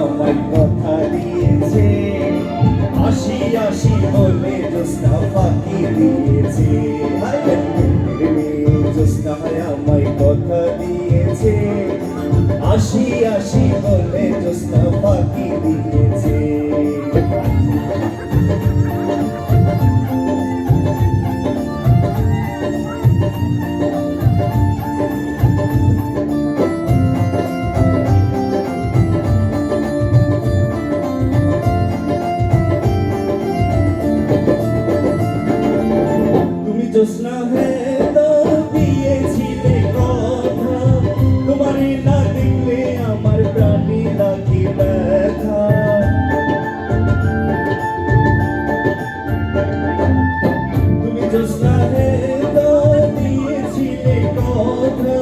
আমায় কথা দিয়েছে, আসি আসি বলে জ্যোৎস্না ফাঁকি দিয়েছে। জ্যোৎস্নায় আমায় কথা দিয়েছে, আসি আসি বলে জ্যোৎস্না ফাঁকি দিয়েছে। জ্যোৎস্না হেদা দিয়েছিলে কথা, তোমার না দেখলে আমার প্রাণী লাগে ব্যথা। তুমি জ্যোৎস্না হেদা দিয়েছিলে কথা,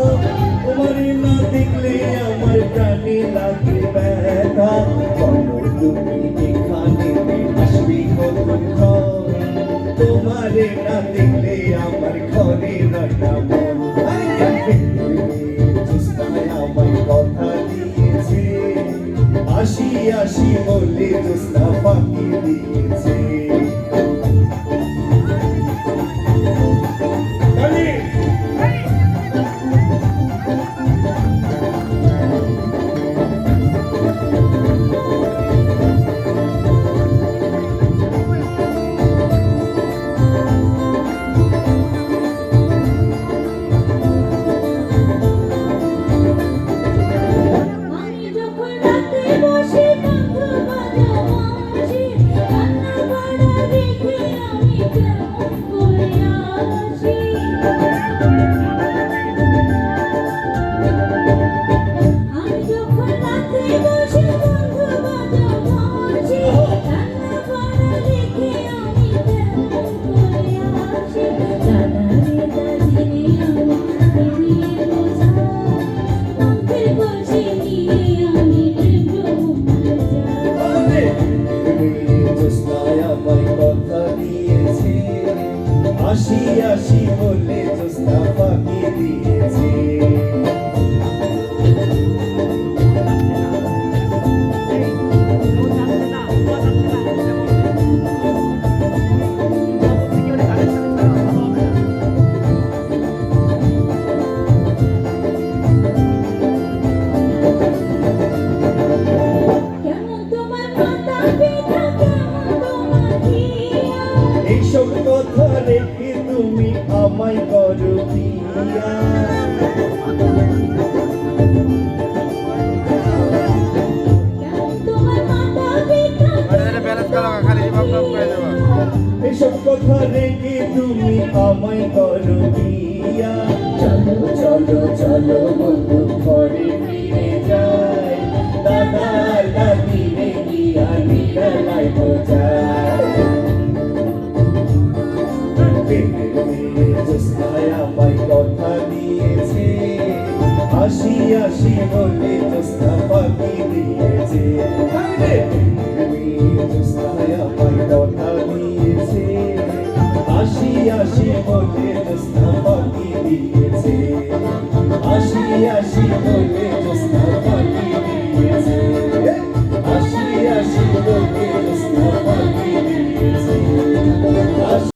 তোমার না দেখলে আমার প্রাণী লাগে ব্যথা। তুমি এখানে আসবি কখন, তোমারে না দেখলে আমার ঘরে রাখা মন। জ্যোৎস্নায় আমায় কথা দিয়েছে, আসি আসি বলে জ্যোৎস্না ফাঁকি দিয়েছে। আসি আসি বলে জ্যোৎস্না ফাঁকি দিয়েছে। এইসব কথা রেখে তুমি আমায় করো বিয়া। এইসব কথা রেখে তুমি আমায় করো বিয়া। চলো চলো চলো বন্ধু ঘরে ফিরে যাই, দাদার দাদিরে গিয়া নিরালায় বোঝায়। জ্যোৎস্নায় আমায় কথা দিয়েছে, আসি আসি বলে জ্যোৎস্না ফাঁকি দিয়েছে। জ্যোৎস্নায় আমায় কথা দিয়েছে, আসি আসি বলে